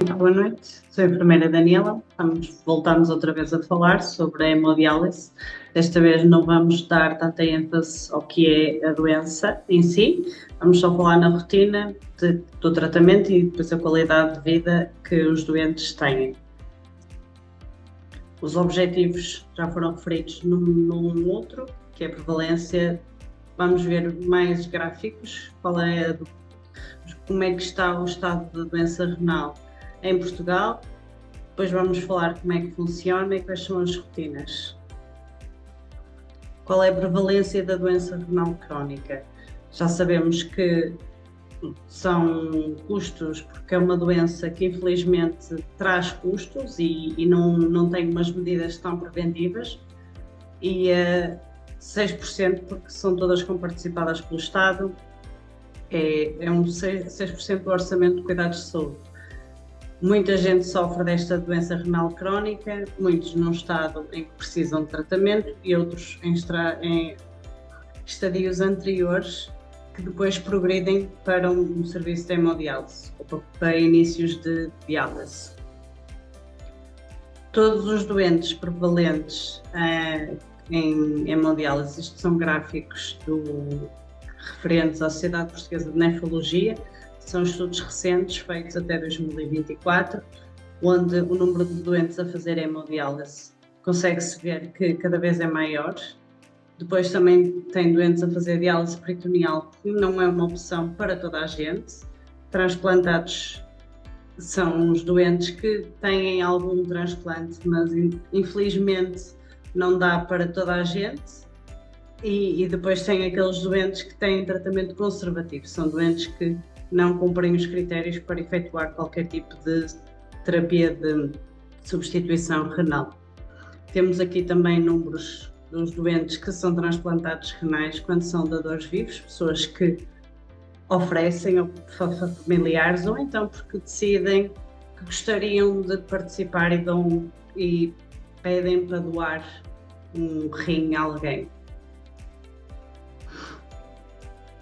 Boa noite, sou a enfermeira Daniela. Voltamos outra vez a falar sobre a hemodiálise. Desta vez não vamos dar tanta ênfase ao que é a doença em si, vamos só falar na rotina do tratamento e depois a qualidade de vida que os doentes têm. Os objetivos já foram referidos num outro, que é a prevalência. Vamos ver mais gráficos, como é que está o estado da doença renal em Portugal. Depois vamos falar como é que funciona e quais são as rotinas. Qual é a prevalência da doença renal crónica? Já sabemos que são custos, porque é uma doença que infelizmente traz custos e não tem umas medidas tão preventivas, e 6% porque são todas comparticipadas pelo Estado, é 6% do orçamento de cuidados de saúde. Muita gente sofre desta doença renal crónica, muitos num estado em que precisam de tratamento e outros em estadios anteriores que depois progridem para um serviço de hemodiálise ou para inícios de diálise. Todos os doentes prevalentes em hemodiálise, isto são gráficos referentes à Sociedade Portuguesa de Nefrologia, são estudos recentes feitos até 2024, onde o número de doentes a fazer hemodiálise consegue-se ver que cada vez é maior. Depois também tem doentes a fazer diálise peritoneal, que não é uma opção para toda a gente. Transplantados são os doentes que têm algum transplante, mas infelizmente não dá para toda a gente. E depois tem aqueles doentes que têm tratamento conservativo, são doentes que não cumprem os critérios para efetuar qualquer tipo de terapia de substituição renal. Temos aqui também números dos doentes que são transplantados renais quando são dadores vivos, pessoas que oferecem, ou familiares, ou então porque decidem que gostariam de participar e pedem para doar um rim a alguém.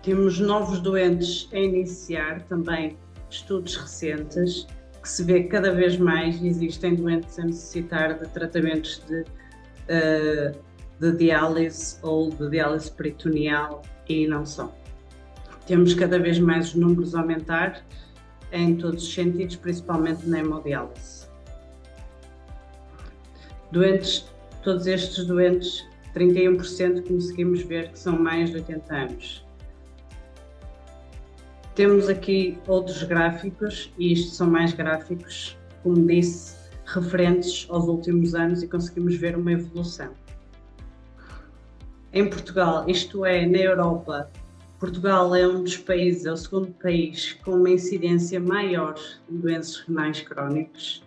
Temos novos doentes a iniciar, também estudos recentes, que se vê que cada vez mais existem doentes a necessitar de tratamentos de diálise ou de diálise peritoneal e não são. Temos cada vez mais os números a aumentar em todos os sentidos, principalmente na hemodiálise. Todos estes doentes, 31% conseguimos ver que são mais de 80 anos. Temos aqui outros gráficos, e isto são mais gráficos, como disse, referentes aos últimos anos, e conseguimos ver uma evolução. Em Portugal, isto é, na Europa, Portugal é um dos países, é o segundo país com uma incidência maior de doenças renais crónicos.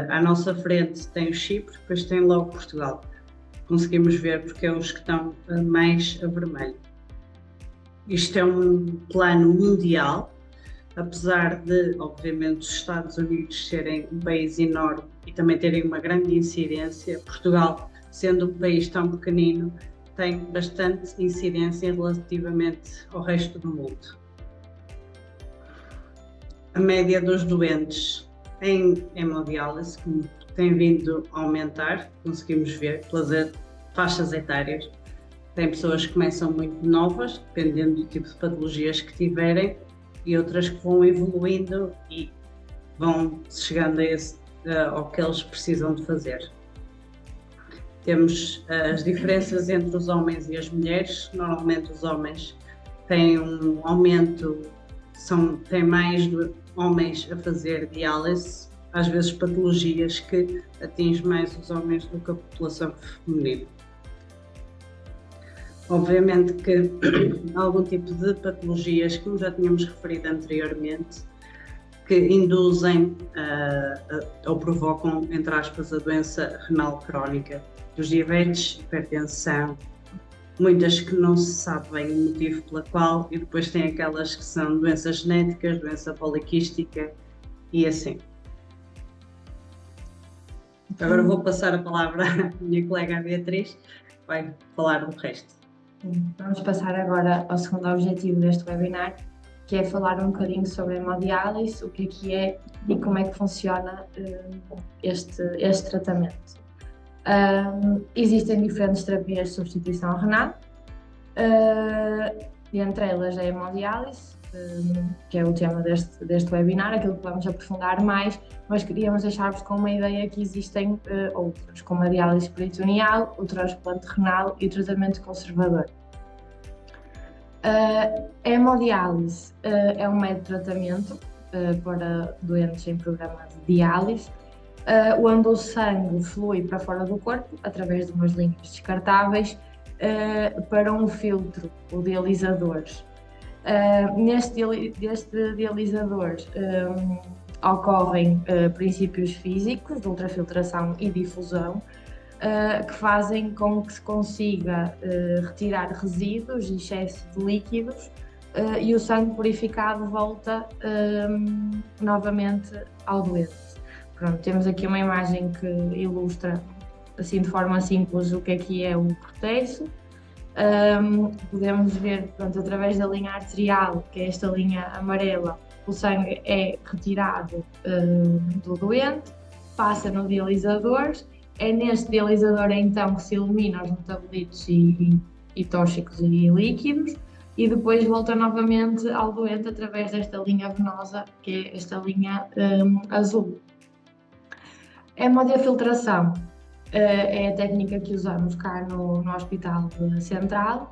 À nossa frente tem o Chipre, depois tem logo Portugal. Conseguimos ver porque é os que estão mais a vermelho. Isto é um plano mundial, apesar de, obviamente, os Estados Unidos serem um país enorme e também terem uma grande incidência. Portugal, sendo um país tão pequenino, tem bastante incidência relativamente ao resto do mundo. A média dos doentes em hemodiálise, como tem vindo a aumentar, conseguimos ver pelas faixas etárias. Tem pessoas que começam muito novas, dependendo do tipo de patologias que tiverem, e outras que vão evoluindo e vão chegando ao que eles precisam de fazer. Temos as diferenças entre os homens e as mulheres. Normalmente os homens têm um aumento, têm mais homens a fazer diálise, às vezes patologias que atingem mais os homens do que a população feminina. Obviamente que algum tipo de patologias, como já tínhamos referido anteriormente, que induzem ou provocam, entre aspas, a doença renal crónica, dos diabetes, hipertensão, muitas que não se sabe bem o motivo pela qual, e depois tem aquelas que são doenças genéticas, doença poliquística e assim. Agora vou passar a palavra à minha colega Beatriz, que vai falar do resto. Vamos passar agora ao segundo objetivo deste webinar, que é falar um bocadinho sobre a hemodiálise, o que é e como é que funciona este tratamento. Existem diferentes terapias de substituição renal, e entre elas a hemodiálise, que é o tema deste webinar, aquilo que vamos aprofundar mais, mas queríamos deixar-vos com uma ideia que existem outros, como a diálise peritoneal, o transplante renal e o tratamento conservador. A hemodiálise é um método de tratamento para doentes em programa de diálise, onde o sangue flui para fora do corpo, através de umas linhas descartáveis, para um filtro, o dialisador. Neste dialisador ocorrem princípios físicos de ultrafiltração e difusão, que fazem com que se consiga retirar resíduos e excesso de líquidos, e o sangue purificado volta novamente ao doente. Pronto, temos aqui uma imagem que ilustra, assim de forma simples, o que é o processo. Podemos ver, pronto, através da linha arterial, que é esta linha amarela, o sangue é retirado do doente, passa no dialisador. É neste dialisador então que se elimina os metabolitos e tóxicos e líquidos, e depois volta novamente ao doente através desta linha venosa, que é esta linha azul. A hemodiafiltração é a técnica que usamos cá no Hospital Central.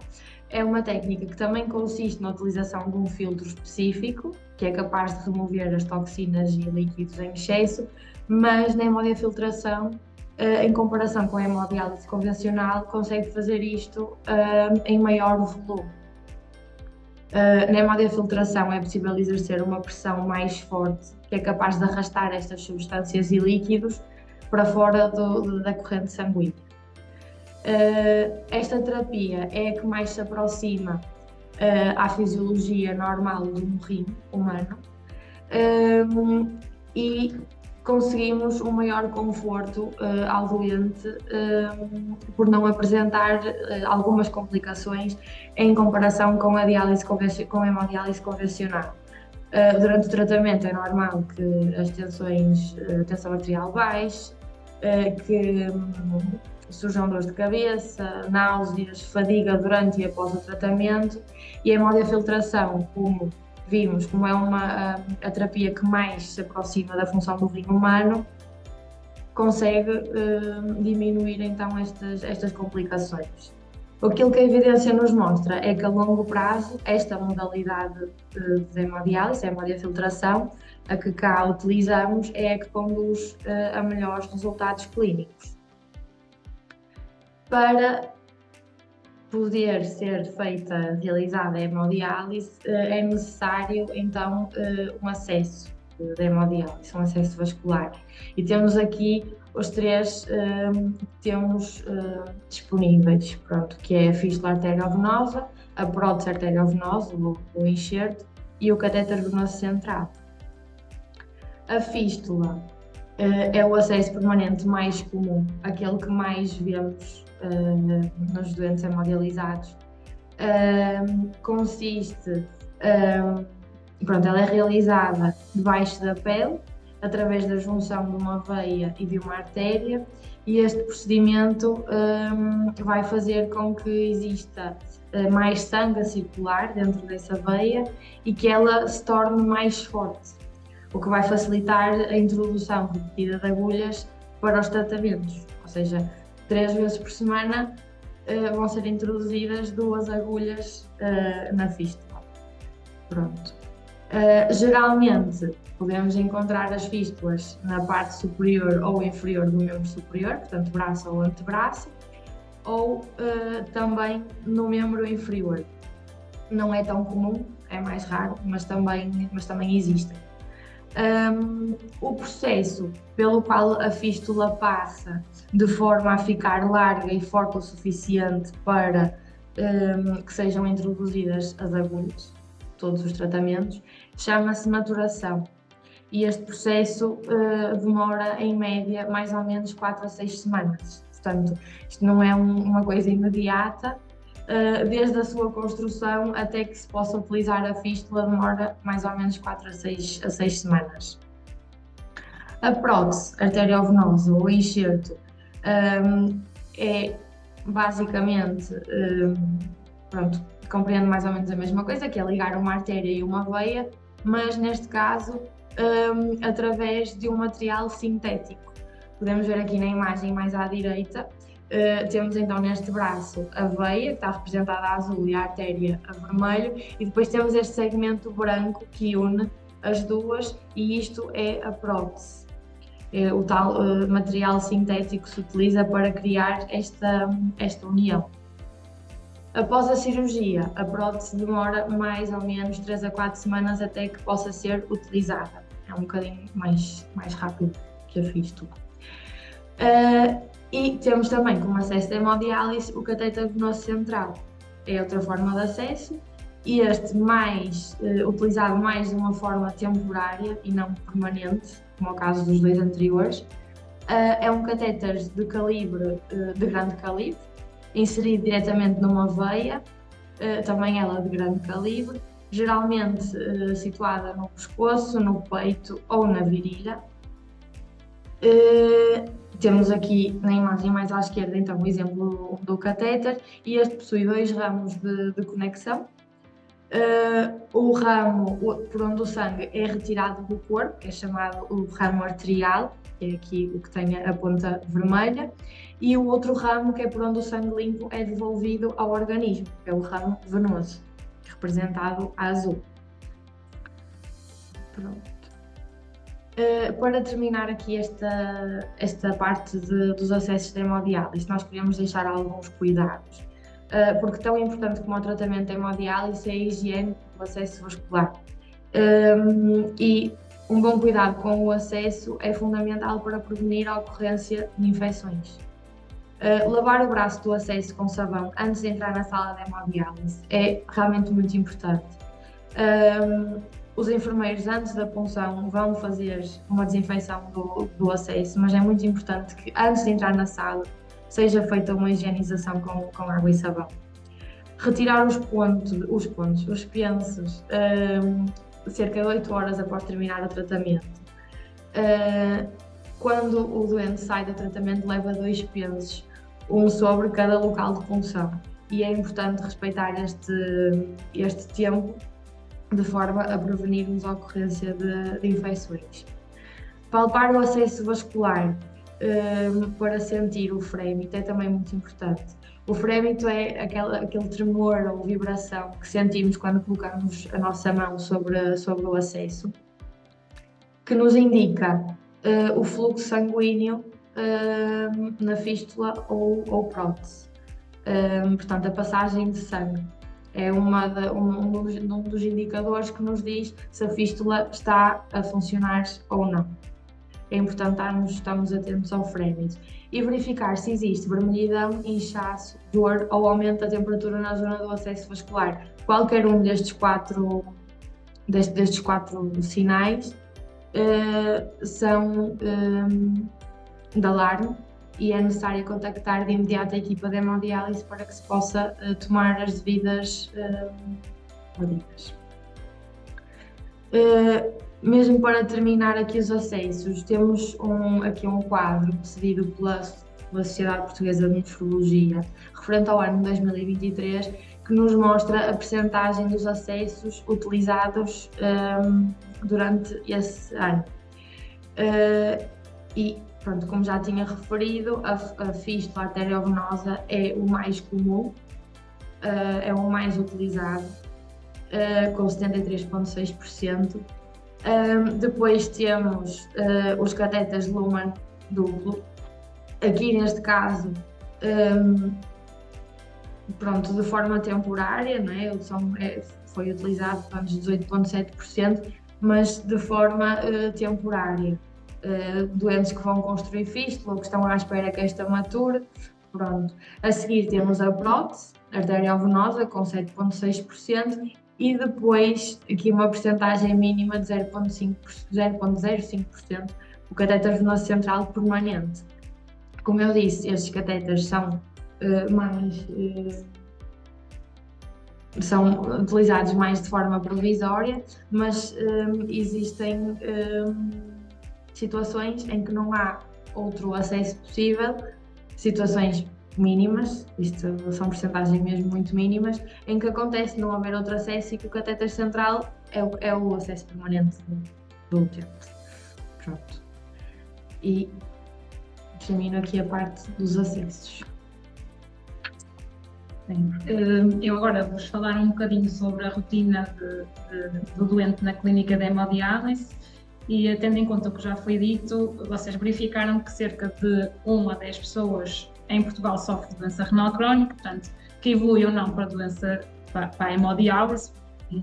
É uma técnica que também consiste na utilização de um filtro específico, que é capaz de remover as toxinas e líquidos em excesso, mas na hemodiafiltração, em comparação com a hemodiálise convencional, consegue fazer isto em maior volume. Na hemodiafiltração é possível exercer uma pressão mais forte, que é capaz de arrastar estas substâncias e líquidos para fora da corrente sanguínea. Esta terapia é a que mais se aproxima à fisiologia normal de um rim humano, e conseguimos um maior conforto ao doente por não apresentar algumas complicações em comparação com a hemodiálise convencional. Durante o tratamento é normal que as tensão arterial baixe, que surjam dores de cabeça, náuseas, fadiga durante e após o tratamento, e a hemodiafiltração, como vimos, como é a terapia que mais se aproxima da função do rim humano, consegue diminuir então estas complicações. Aquilo que a evidência nos mostra é que a longo prazo esta modalidade de hemodiálise, a hemodiafiltração, a que cá utilizamos, é a que conduz a melhores resultados clínicos. Para poder ser realizada a hemodiálise, é necessário então um acesso de hemodiálise, um acesso vascular. E temos aqui os três que temos disponíveis, pronto, que é a fístula arteriovenosa, a prótese arteriovenosa, o enxerto, e o catéter venoso central. A fístula é o acesso permanente mais comum, aquele que mais vemos nos doentes hemodializados. Consiste, ela é realizada debaixo da pele, através da junção de uma veia e de uma artéria, e este procedimento vai fazer com que exista mais sangue a circular dentro dessa veia e que ela se torne mais forte, o que vai facilitar a introdução repetida de agulhas para os tratamentos, ou seja, 3 vezes por semana vão ser introduzidas 2 agulhas na fístula. Pronto. Geralmente podemos encontrar as fístulas na parte superior ou inferior do membro superior, portanto braço ou antebraço, ou também no membro inferior. Não é tão comum, é mais raro, mas também existem. O processo pelo qual a fístula passa de forma a ficar larga e forte o suficiente para que sejam introduzidas as agulhas, todos os tratamentos, chama-se maturação. E este processo demora em média mais ou menos 4 a 6 semanas. Portanto, isto não é uma coisa imediata, desde a sua construção até que se possa utilizar a fístula, demora mais ou menos 4 a 6 semanas. A prótese arteriovenosa ou enxerto é basicamente, pronto, compreende mais ou menos a mesma coisa, que é ligar uma artéria e uma veia, mas neste caso através de um material sintético. Podemos ver aqui na imagem mais à direita, temos então neste braço a veia, que está representada a azul, e a artéria a vermelho, e depois temos este segmento branco que une as duas, e isto é a prótese. O tal material sintético que se utiliza para criar esta união. Após a cirurgia, a prótese demora mais ou menos 3 a 4 semanas até que possa ser utilizada. É um bocadinho mais rápido que a fístula. E temos também, como acesso da hemodiálise, o catéter venoso central. É outra forma de acesso, e este utilizado mais de uma forma temporária e não permanente, como é o caso dos 2 anteriores. É um catéter de grande calibre, inserido diretamente numa veia, também ela de grande calibre, geralmente situada no pescoço, no peito ou na virilha. Temos aqui na imagem mais à esquerda então o exemplo do catéter, e este possui 2 ramos de conexão. O ramo por onde o sangue é retirado do corpo, que é chamado o ramo arterial, que é aqui o que tem a ponta vermelha, e o outro ramo, que é por onde o sangue limpo é devolvido ao organismo, que é o ramo venoso, representado a azul. Pronto. Para terminar aqui esta parte dos acessos de hemodiálise, nós queremos deixar alguns cuidados, porque tão importante como o tratamento de hemodiálise é a higiene do acesso vascular. E um bom cuidado com o acesso é fundamental para prevenir a ocorrência de infecções. Lavar o braço do acesso com sabão antes de entrar na sala de hemodiálise é realmente muito importante. Os enfermeiros, antes da punção, vão fazer uma desinfecção do acesso, mas é muito importante que antes de entrar na sala seja feita uma higienização com água e sabão. Retirar os pensos, cerca de 8 horas após terminar o tratamento. Quando o doente sai do tratamento, leva 2 pensos, um sobre cada local de punção, e é importante respeitar este tempo de forma a prevenirmos a ocorrência de infecções. Palpar o acesso vascular para sentir o frémito é também muito importante. O frémito é aquele tremor ou vibração que sentimos quando colocamos a nossa mão sobre o acesso, que nos indica o fluxo sanguíneo na fístula ou prótese. Portanto, a passagem de sangue é um dos indicadores que nos diz se a fístula está a funcionar ou não. É importante estarmos atentos ao frémito e verificar se existe vermelhidão, inchaço, dor ou aumento da temperatura na zona do acesso vascular. Qualquer um destes quatro sinais são de alarme, e é necessário contactar de imediato a equipa de hemodiálise para que se possa tomar as devidas medidas. Mesmo para terminar aqui os acessos, temos aqui um quadro cedido pela Sociedade Portuguesa de Nefrologia, referente ao ano 2023, que nos mostra a percentagem dos acessos utilizados durante esse ano. E pronto, como já tinha referido, a fístula arteriovenosa é o mais comum, é o mais utilizado, com 73,6%. Depois temos os catéteres Lumen duplo. Aqui neste caso, pronto, de forma temporária, não é? Foi utilizado para 18,7%, mas de forma temporária. Doentes que vão construir fístula ou que estão à espera que esta mature. Pronto. A seguir temos a prótese arteriovenosa com 7,6%, e depois aqui uma percentagem mínima de 0,05%, o catéter venoso central permanente. Como eu disse, estes catéteres são mais são utilizados mais de forma provisória, mas existem situações em que não há outro acesso possível, situações mínimas, isto são percentagens mesmo muito mínimas, em que acontece não haver outro acesso e que o catéter central é o acesso permanente do utente. Pronto. E termino aqui a parte dos acessos. Eu agora vou-vos falar um bocadinho sobre a rotina do doente na clínica de hemodiálise e, tendo em conta o que já foi dito, vocês verificaram que cerca de 1 a 10 pessoas em Portugal sofrem de doença renal crónica, portanto, que evolui ou não para a hemodiálise,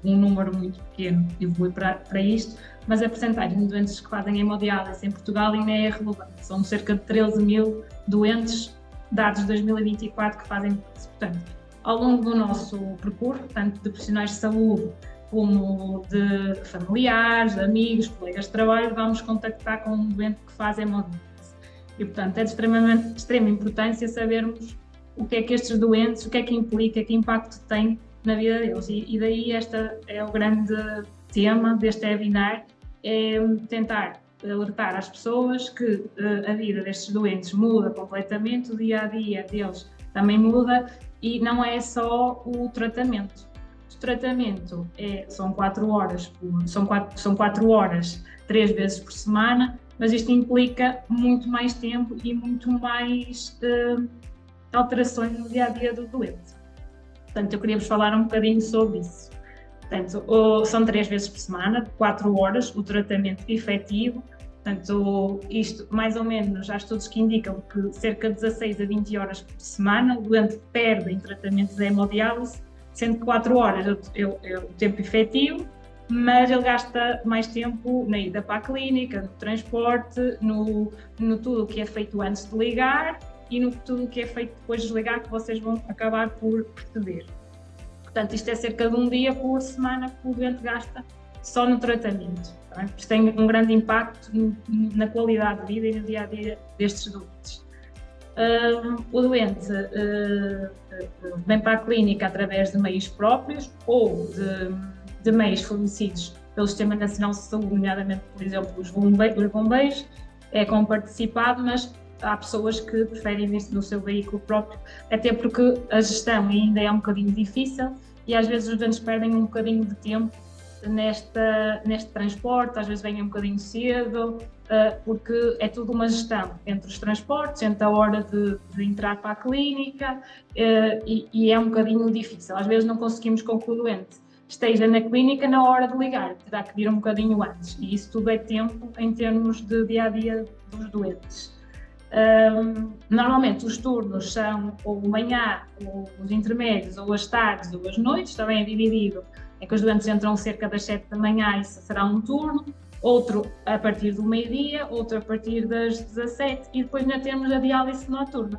um número muito pequeno evolui para isto, mas a percentagem de doentes que fazem hemodiálise em Portugal ainda é relevante. São cerca de 13 mil doentes, dados de 2024, que fazem isso. Portanto, ao longo do nosso percurso, tanto de profissionais de saúde como de familiares, de amigos, colegas de trabalho, vamos contactar com um doente que faz hemodiálise. E, portanto, é de extrema importância sabermos o que é que estes doentes, o que é que implica, que impacto tem na vida deles. E daí este é o grande tema deste webinar, é tentar alertar as pessoas que a vida destes doentes muda completamente, o dia-a-dia deles também muda e não é só o tratamento. O tratamento são 4 horas, são 4 horas 3 vezes por semana, mas isto implica muito mais tempo e muito mais alterações no dia-a-dia do doente. Portanto, eu queria-vos falar um bocadinho sobre isso. Portanto, são 3 vezes por semana, 4 horas, o tratamento efetivo. Portanto, isto mais ou menos, há estudos que indicam que cerca de 16 a 20 horas por semana o doente perde em tratamentos de hemodiálise, sendo que 4 horas é o tempo efetivo, mas ele gasta mais tempo na ida para a clínica, no transporte, no tudo o que é feito antes de ligar e no tudo o que é feito depois de ligar, que vocês vão acabar por perceber. Portanto, isto é cerca de 1 dia por semana que o doente gasta só no tratamento. Tá? Isto tem um grande impacto na qualidade de vida e no dia-a-dia destes doentes. O doente vem para a clínica através de meios próprios ou de meios fornecidos pelo Sistema Nacional de Saúde, nomeadamente, por exemplo, os bombeiros, é comparticipado, mas há pessoas que preferem vir no seu veículo próprio, até porque a gestão ainda é um bocadinho difícil e às vezes os doentes perdem um bocadinho de tempo neste transporte, às vezes vêm um bocadinho cedo, porque é tudo uma gestão entre os transportes, entre a hora de entrar para a clínica e é um bocadinho difícil. Às vezes não conseguimos com que o doente esteja na clínica na hora de ligar, terá que vir um bocadinho antes e isso tudo é tempo em termos de dia-a-dia dos doentes. Normalmente os turnos são ou manhã, ou os intermédios, ou as tardes, ou as noites, também é dividido, em que os doentes entram cerca das 7 da manhã, isso será um turno, outro a partir do meio-dia, outro a partir das 17 e depois ainda temos a diálise noturna.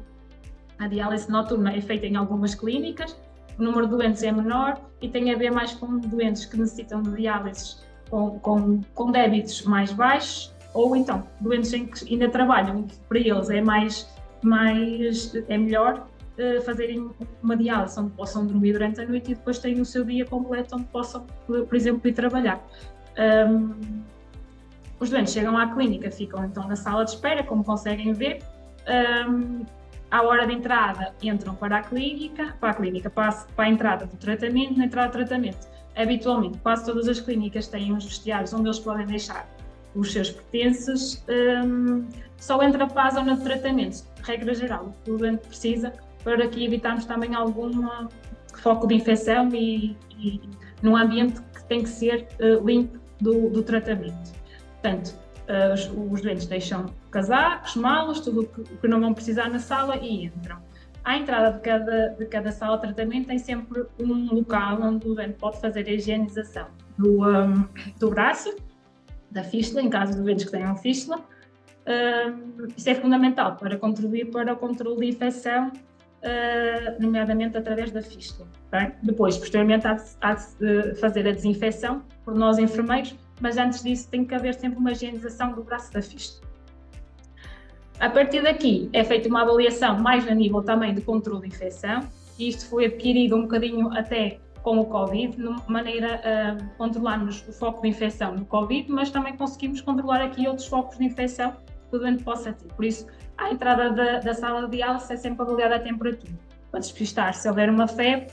A diálise noturna é feita em algumas clínicas, o número de doentes é menor e tem a ver mais com doentes que necessitam de diálises com débitos mais baixos, ou então doentes em que ainda trabalham, que para eles é melhor fazerem uma diálise onde possam dormir durante a noite e depois têm o seu dia completo onde possam, por exemplo, ir trabalhar. Os doentes chegam à clínica, ficam então na sala de espera, como conseguem ver. À hora de entrada entram para a clínica, para a entrada do tratamento, na entrada do tratamento. Habitualmente, quase todas as clínicas têm uns vestiários onde eles podem deixar os seus pertences, só entra para a zona de tratamento, regra geral, o que o doente precisa para que evitarmos também algum foco de infecção e num ambiente que tem que ser limpo do tratamento. Portanto, os doentes deixam casacos, malas, tudo o que não vão precisar na sala e entram. À entrada de cada sala de tratamento tem sempre um local onde o doente pode fazer a higienização do braço, da fístula, em caso de doentes que tenham fístula. Isso é fundamental para contribuir para o controle de infecção, nomeadamente através da fístula. Bem? Depois, posteriormente, há de fazer a desinfecção por nós enfermeiros, mas antes disso tem que haver sempre uma higienização do braço da fístula. A partir daqui é feita uma avaliação mais a nível também de controle de infecção, e isto foi adquirido um bocadinho até com o Covid, de maneira a controlarmos o foco de infecção no Covid, mas também conseguimos controlar aqui outros focos de infecção que o doente possa ter. Por isso, à entrada da sala de diálise é sempre avaliada a temperatura. Para despistar, se houver uma febre,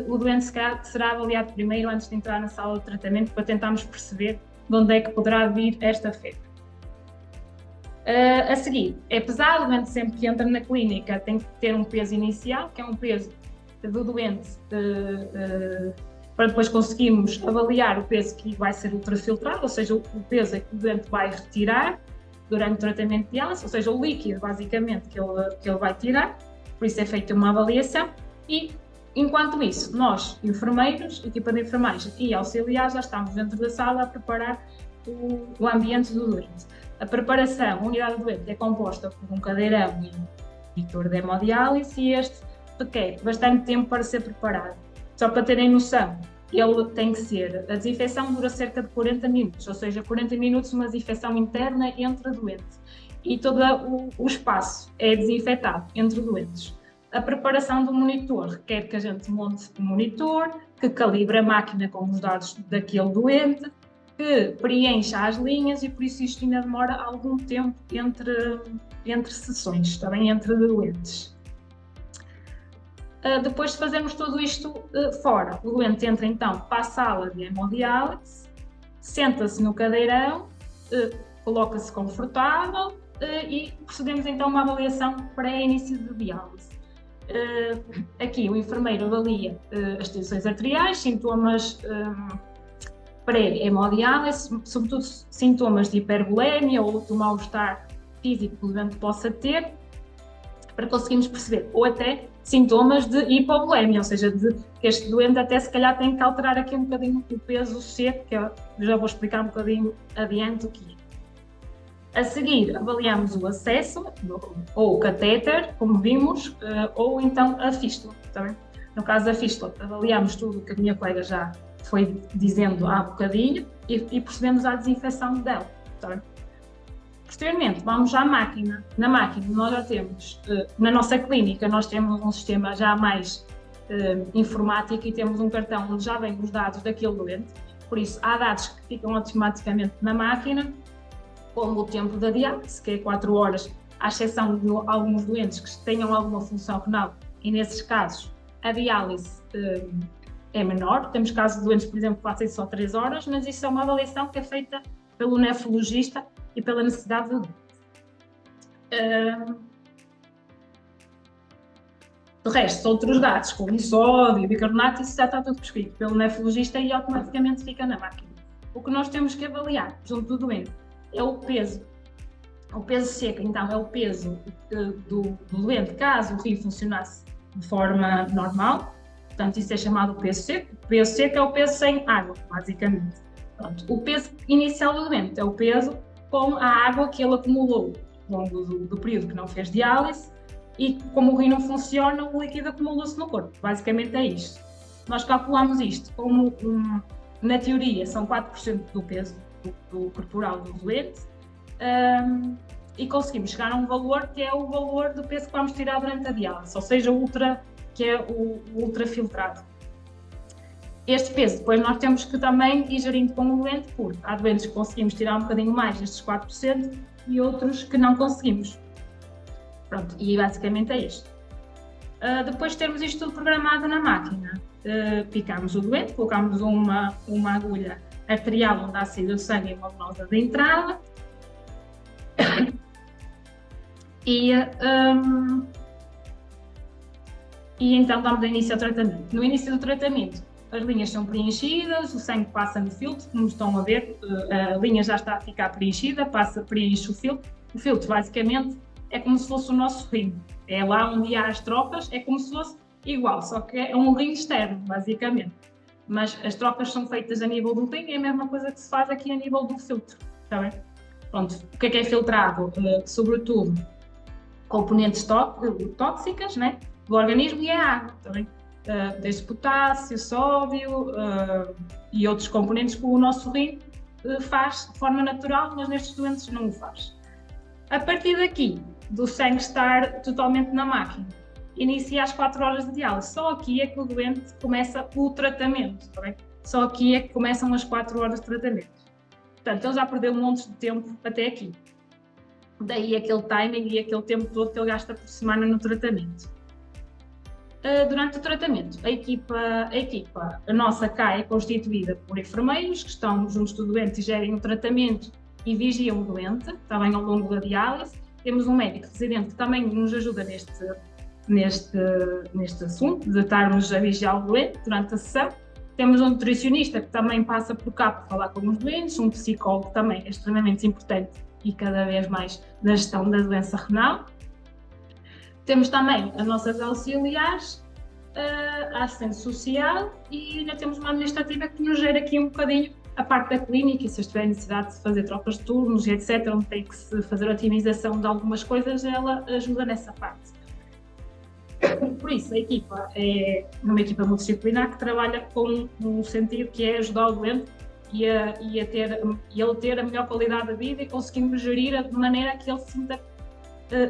o doente será avaliado primeiro antes de entrar na sala de tratamento para tentarmos perceber de onde é que poderá vir esta febre. A seguir, é pesado, o doente sempre que entra na clínica tem que ter um peso inicial, que é um peso do doente, para depois conseguirmos avaliar o peso que vai ser ultrafiltrado, ou seja, o peso que o doente vai retirar durante o tratamento de diálise, ou seja, o líquido basicamente que ele vai tirar, por isso é feita uma avaliação e, enquanto isso, nós, enfermeiros, equipa de enfermagem e auxiliares, já estamos dentro da sala a preparar o ambiente do doente. A preparação, a unidade do doente é composta por um cadeirão e um monitor de hemodiálise e este requer bastante tempo para ser preparado. Só para terem noção, ele tem que ser, a desinfecção dura cerca de 40 minutos, ou seja, 40 minutos uma desinfecção interna entre a doente e todo o espaço é desinfetado entre doentes. A preparação do monitor requer que a gente monte o monitor, que calibre a máquina com os dados daquele doente, que preencha as linhas e por isso isto ainda demora algum tempo entre sessões, também entre doentes. Depois de fazermos tudo isto fora, o doente entra então para a sala de hemodiálise, senta-se no cadeirão, coloca-se confortável e procedemos então a uma avaliação pré-início de diálise. Aqui o enfermeiro avalia as tensões arteriais, sintomas pré-hemodiálise, sobretudo sintomas de hipervolemia ou de mal-estar físico que o doente possa ter, para conseguirmos perceber, ou até sintomas de hipovolemia, ou seja, de que este doente até se calhar tem que alterar aqui um bocadinho o peso seco, que eu já vou explicar um bocadinho adiante o que é. A seguir, avaliamos o acesso, ou o catéter, como vimos, ou então a fístula. Tá bem? No caso da fístula, avaliamos tudo o que a minha colega já foi dizendo há bocadinho e procedemos à desinfecção dela. Tá bem? Posteriormente, vamos à máquina. Na máquina, nós já temos, na nossa clínica, nós temos um sistema já mais informático e temos um cartão onde já vêm os dados daquele doente. Por isso, há dados que ficam automaticamente na máquina, como o tempo da diálise, que é 4 horas, à exceção de alguns doentes que tenham alguma função renal, e nesses casos a diálise é menor. Temos casos de doentes, por exemplo, que fazem só 3 horas, mas isso é uma avaliação que é feita pelo nefrologista e pela necessidade do doente. De resto, outros dados, como sódio, bicarbonato, isso já está tudo prescrito pelo nefrologista e automaticamente fica na máquina. O que nós temos que avaliar junto do doente é o peso. O peso seco, então, é o peso do doente, caso o rim funcionasse de forma normal. Portanto, isso é chamado peso seco. O peso seco é o peso sem água, basicamente. Pronto. O peso inicial do doente é o peso com a água que ele acumulou ao longo do período que não fez diálise e como o rim não funciona, o líquido acumulou-se no corpo. Basicamente é isto. Nós calculamos isto como, na teoria, são 4% do peso do corporal do doente e conseguimos chegar a um valor que é o valor do peso que vamos tirar durante a diálise, ou seja, que é o ultrafiltrado. Este peso depois nós temos que também ir gerindo com o doente, porque há doentes que conseguimos tirar um bocadinho mais destes 4% e outros que não conseguimos. Pronto, e basicamente é isto. Depois de termos isto tudo programado na máquina, picamos o doente, colocamos uma agulha arterial onde há saída de sangue e uma venosa de entrada e então damos início ao tratamento. No início do tratamento, as linhas são preenchidas, o sangue passa no filtro, como estão a ver, a linha já está a ficar preenchida, preenche o filtro. O filtro, basicamente, é como se fosse o nosso rim. É lá onde há as trocas, é como se fosse igual, só que é um rim externo, basicamente. Mas as trocas são feitas a nível do rim, é a mesma coisa que se faz aqui a nível do filtro. Está bem? Pronto, o que é filtrado? Sobretudo, componentes tóxicas, né, do organismo e a água, está bem? Desde potássio, sódio e outros componentes que o nosso rim faz de forma natural, mas nestes doentes não o faz. A partir daqui, do sangue estar totalmente na máquina, inicia às 4 horas de diálise. Só aqui é que o doente começa o tratamento, está bem? Só aqui é que começam as 4 horas de tratamento. Portanto, ele já perdeu um monte de tempo até aqui. Daí aquele timing e aquele tempo todo que ele gasta por semana no tratamento. Durante o tratamento, a nossa cá é constituída por enfermeiros que estão juntos do doente e gerem o tratamento e vigiam o doente, também ao longo da diálise. Temos um médico residente que também nos ajuda neste assunto, de estarmos a vigiar o doente durante a sessão. Temos um nutricionista que também passa por cá para falar com os doentes, um psicólogo que também é extremamente importante e cada vez mais na gestão da doença renal. Temos também as nossas auxiliares, a assistente social e ainda temos uma administrativa que nos gera aqui um bocadinho a parte da clínica e se estiver necessidade de fazer trocas de turnos e etc, onde tem que se fazer a otimização de algumas coisas, ela ajuda nessa parte. Por isso, a equipa é uma equipa multidisciplinar que trabalha com um sentido que é ajudar o doente e ele ter a melhor qualidade da vida e conseguimos gerir de maneira que ele se sinta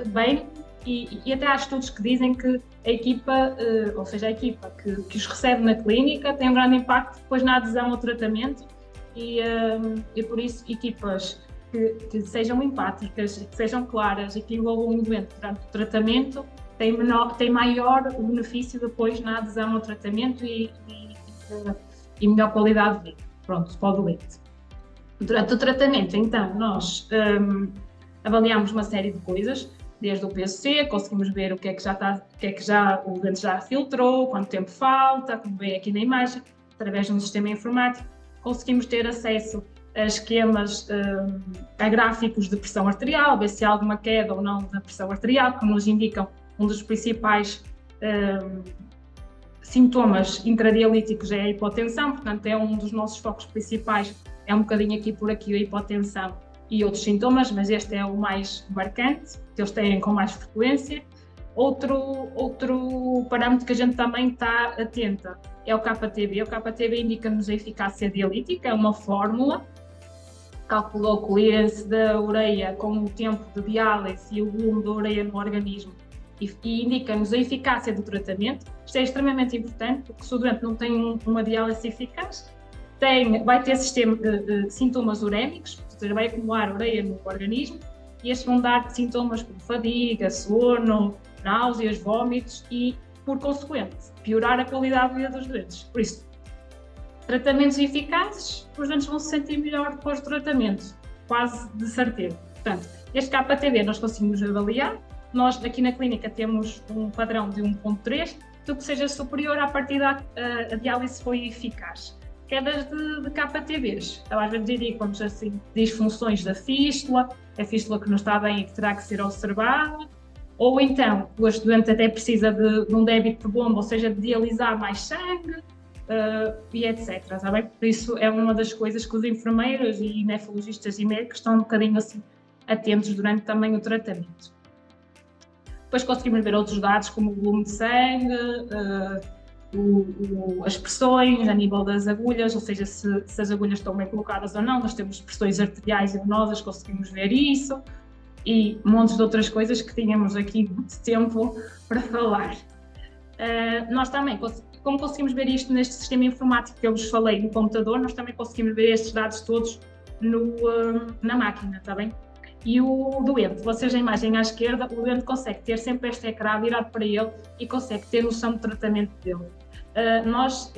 bem. E até há estudos que dizem que a equipa, ou seja, a equipa que os recebe na clínica tem um grande impacto depois na adesão ao tratamento e por isso equipas que sejam empáticas, que sejam claras e que envolvam o doente durante o tratamento têm maior benefício depois na adesão ao tratamento e melhor qualidade de vida, pronto, para o doente. Durante o tratamento, então, nós avaliamos uma série de coisas, desde o PSC, conseguimos ver o que é que o doente já filtrou, quanto tempo falta, como vê aqui na imagem, através de um sistema informático, conseguimos ter acesso a esquemas, a gráficos de pressão arterial, ver se há alguma queda ou não da pressão arterial, que nos indicam um dos principais sintomas intradialíticos é a hipotensão, portanto é um dos nossos focos principais, é um bocadinho aqui por aqui a hipotensão e outros sintomas, mas este é o mais marcante, que eles têm com mais frequência. Outro parâmetro que a gente também está atenta é o KTB. O KTB indica-nos a eficácia dialítica, é uma fórmula, calcula o clearance da ureia com o tempo de diálise e o volume da ureia no organismo e indica-nos a eficácia do tratamento. Isto é extremamente importante, porque se o doente não tem uma diálise eficaz, vai ter sintomas urémicos, ou seja, vai acumular ureia no organismo, e estes vão dar sintomas como fadiga, sono, náuseas, vômitos e, por consequente, piorar a qualidade de vida dos doentes. Por isso, tratamentos eficazes, os doentes vão se sentir melhor depois do tratamento, quase de certeza. Portanto, este KTB nós conseguimos avaliar. Nós aqui na clínica temos um padrão de 1.3, tudo que seja superior à partida a diálise foi eficaz. Quedas de KTBs, às vezes indicam-nos assim, disfunções da fístula, a fístula que não está bem e que terá que ser observada, ou então o doente até precisa de um débito de bomba, ou seja, de dialisar mais sangue, e etc. Sabe? Por isso é uma das coisas que os enfermeiros e nefrologistas e médicos estão um bocadinho assim atentos durante também o tratamento. Depois conseguimos ver outros dados como o volume de sangue, as pressões a nível das agulhas, ou seja, se as agulhas estão bem colocadas ou não. Nós temos pressões arteriais e venosas, conseguimos ver isso e montes de outras coisas que tínhamos aqui muito tempo para falar. Nós também, como conseguimos ver isto neste sistema informático que eu vos falei no computador, nós também conseguimos ver estes dados todos na máquina, está bem? E o doente, vocês a imagem à esquerda, o doente consegue ter sempre este ecrã virado para ele e consegue ter noção do tratamento dele. Nós,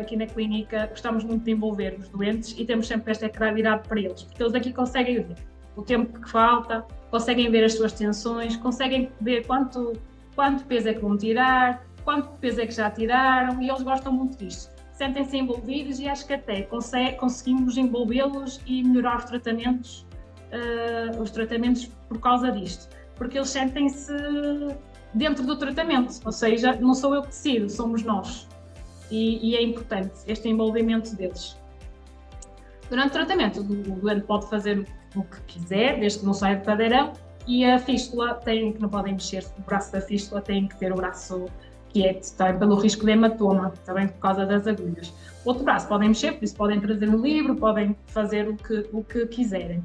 aqui na clínica, gostamos muito de envolver os doentes e temos sempre este ecrã virado para eles, porque eles aqui conseguem ver o tempo que falta, conseguem ver as suas tensões, conseguem ver quanto peso é que vão tirar, quanto peso é que já tiraram, e eles gostam muito disto. Sentem-se envolvidos e acho que até conseguimos envolvê-los e melhorar os tratamentos por causa disto, porque eles sentem-se dentro do tratamento, ou seja, não sou eu que decido, somos nós, e é importante este envolvimento deles. Durante o tratamento, o doente pode fazer o que quiser, desde que não saia do cadeirão, e a fístula que não podem mexer, o braço da fístula tem que ter o braço quieto, também pelo risco de hematoma, também por causa das agulhas. O outro braço podem mexer, por isso podem trazer um livro, podem fazer o que quiserem.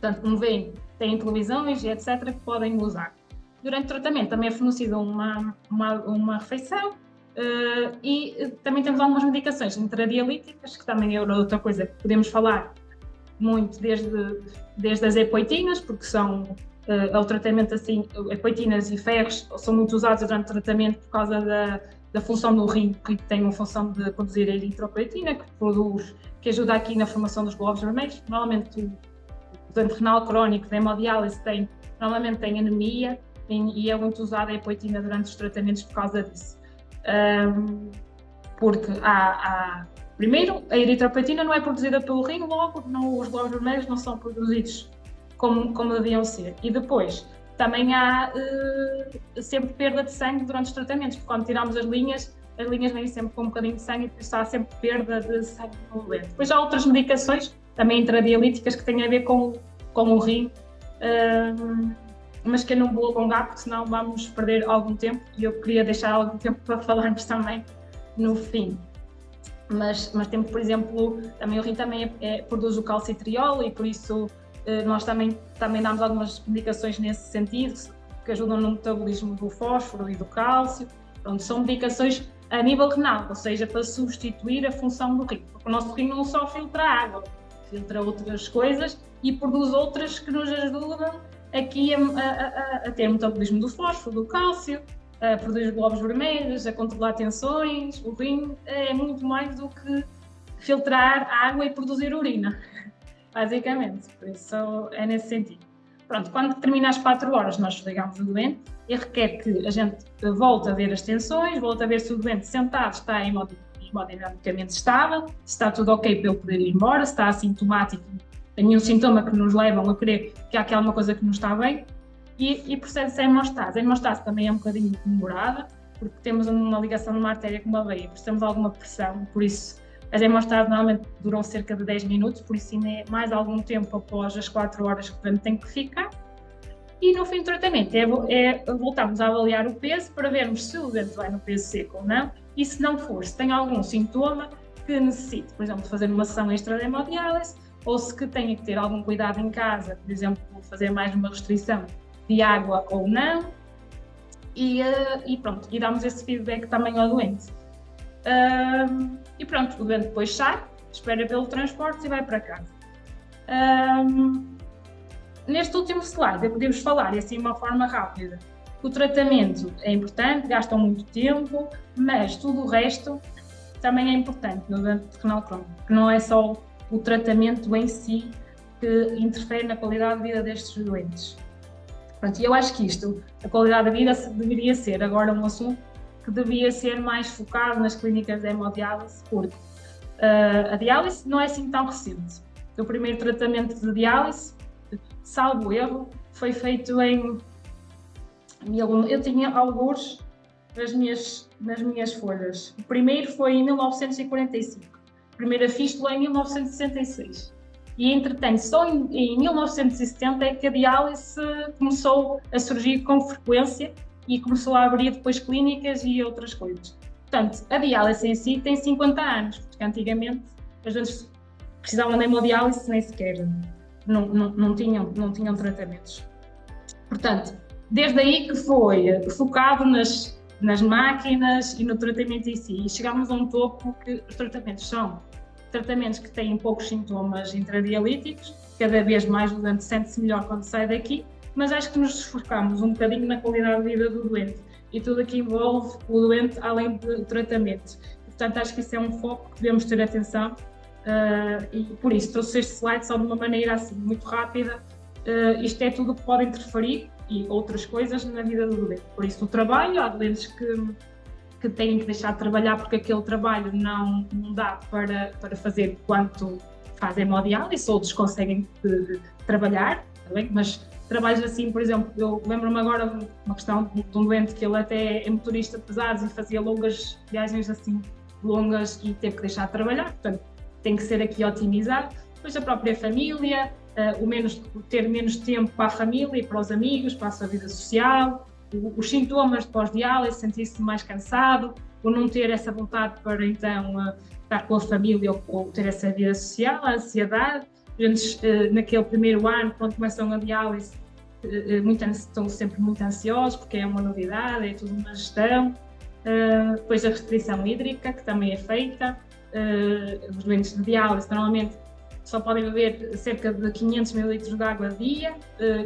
Portanto, como veem, têm televisões e etc. que podem usar. durante o tratamento também é fornecida uma refeição e também temos algumas medicações intradialíticas, que também é outra coisa que podemos falar muito desde as epoetinas, porque são ao tratamento assim, epoetinas e ferros são muito usados durante o tratamento por causa da função do rim, que tem uma função de produzir a eritropoetina, que ajuda aqui na formação dos glóbulos vermelhos. Normalmente o doente renal crónico da hemodiálise normalmente tem anemia e é muito usada a epoetina durante os tratamentos por causa disso. Porque primeiro, a eritropoetina não é produzida pelo rim, logo os glóbulos vermelhos não são produzidos como deviam ser. E depois, também há sempre perda de sangue durante os tratamentos, porque quando tiramos as linhas vêm sempre com um bocadinho de sangue e depois há sempre perda de sangue no doente. Depois há outras medicações, também intradialíticas, que têm a ver com o rim, mas que eu não vou alongar, porque senão vamos perder algum tempo e eu queria deixar algum tempo para falarmos também no fim. Mas temos, por exemplo, também o rim também produz o calcitriol e por isso nós também damos algumas medicações nesse sentido, que ajudam no metabolismo do fósforo e do cálcio. Pronto, são medicações a nível renal, ou seja, para substituir a função do rim, porque o nosso rim não só filtra água, filtra outras coisas e produz outras que nos ajudam aqui a ter o metabolismo do fósforo, do cálcio, a produzir glóbulos vermelhos, a controlar tensões. O rim é muito mais do que filtrar água e produzir urina, basicamente, por isso é nesse sentido. Pronto, quando termina as 4 horas nós desligamos o doente e requer que a gente volte a ver as tensões, volte a ver se o doente sentado está hemodinamicamente estável, se está tudo ok para ele poder ir embora, se está assintomático, tem nenhum sintoma que nos levam a crer que há aqui alguma coisa que não está bem, e procede-se a hemostase. A hemostase também é um bocadinho demorada, porque temos uma ligação numa artéria com uma veia, precisamos de alguma pressão, por isso as hemostases normalmente duram cerca de 10 minutos, por isso ainda é mais algum tempo após as 4 horas que o doente tem que ficar. E no fim do tratamento voltamos a avaliar o peso para vermos se o doente vai no peso seco ou não, e se não for, se tem algum sintoma que necessite, por exemplo, fazer uma sessão extra de hemodiálise, ou se que tenha que ter algum cuidado em casa, por exemplo, fazer mais uma restrição de água ou não, e pronto, e damos esse feedback também ao doente. E pronto, o doente depois sai, espera pelo transporte e vai para casa. Neste último slide, podemos falar, e assim de uma forma rápida, o tratamento é importante, gastam muito tempo, mas tudo o resto também é importante no doente renal crónico, que não é só o tratamento em si que interfere na qualidade de vida destes doentes. Pronto, e eu acho que a qualidade da vida deveria ser agora um assunto que devia ser mais focado nas clínicas de hemodiálise, porque a diálise não é assim tão recente. O primeiro tratamento de diálise, salvo erro, foi feito eu tinha alguns nas minhas folhas. O primeiro foi em 1945, a primeira fístula em 1966. E, entretanto, só em 1970 é que a diálise começou a surgir com frequência e começou a abrir depois clínicas e outras coisas. Portanto, a diálise em si tem 50 anos, porque antigamente as doentes precisavam de hemodiálise nem sequer não tinham tratamentos. Portanto, desde aí que foi focado nas máquinas e no tratamento em si, e chegámos a um topo que os tratamentos são tratamentos que têm poucos sintomas intradialíticos, cada vez mais o doente sente-se melhor quando sai daqui, mas acho que nos desfocamos um bocadinho na qualidade de vida do doente e tudo aqui envolve o doente além do tratamento. Portanto, acho que isso é um foco que devemos ter atenção e por isso trouxe este slide só de uma maneira assim muito rápida. Isto é tudo que pode interferir e outras coisas na vida do doente. Por isso o trabalho, há doentes que têm que deixar de trabalhar porque aquele trabalho não dá para fazer quanto faz hemodiálise, outros conseguem trabalhar, tá bem? Mas trabalhos assim, por exemplo, eu lembro-me agora de uma questão de um doente que ele até é motorista de pesados e fazia longas viagens assim, longas e teve que deixar de trabalhar, portanto tem que ser aqui otimizado. Depois a própria família, ter menos tempo para a família e para os amigos, para a sua vida social, os sintomas de pós-diálise, sentir-se mais cansado, ou não ter essa vontade para então estar com a família ou ter essa vida social, a ansiedade. Naquele primeiro ano, quando começam a diálise, estão sempre muito ansiosos porque é uma novidade, é tudo uma gestão. Depois a restrição hídrica, que também é feita. Os doentes de diálise normalmente só podem beber cerca de 500 ml de água a dia.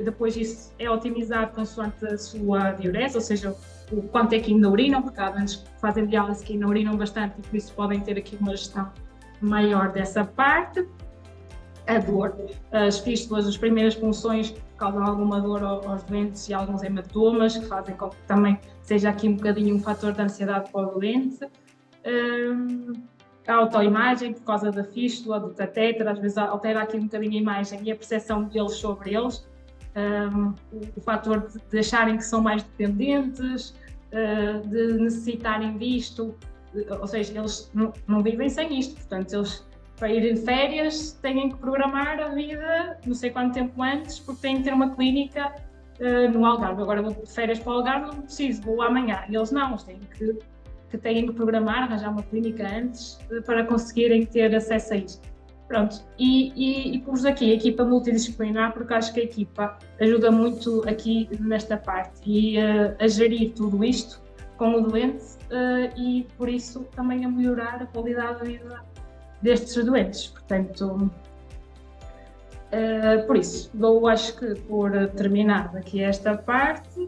Depois isso é otimizado consoante a sua diurese, ou seja, o quanto é que ainda urinam, porque há doentes que fazem diálise que ainda urinam bastante e por isso podem ter aqui uma gestão maior dessa parte. A dor, as fístulas, as primeiras punções causam alguma dor aos doentes e alguns hematomas, que fazem com que também seja aqui um bocadinho um fator de ansiedade para o doente. A autoimagem, por causa da fístula, do catéter, às vezes altera aqui um bocadinho a imagem e a percepção deles sobre eles. O fator de acharem que são mais dependentes, de necessitarem disto, ou seja, eles não vivem sem isto, portanto, eles para ir de férias têm que programar a vida não sei quanto tempo antes, porque têm que ter uma clínica no Algarve. Agora vou de férias para o Algarve, não preciso, vou amanhã. E eles não, eles têm que programar, arranjar uma clínica antes para conseguirem ter acesso a isto. Pronto, e pus aqui a equipa multidisciplinar porque acho que a equipa ajuda muito aqui nesta parte e a gerir tudo isto com o doente e por isso também a melhorar a qualidade de vida destes doentes. Portanto, por isso, dou acho que por terminada aqui esta parte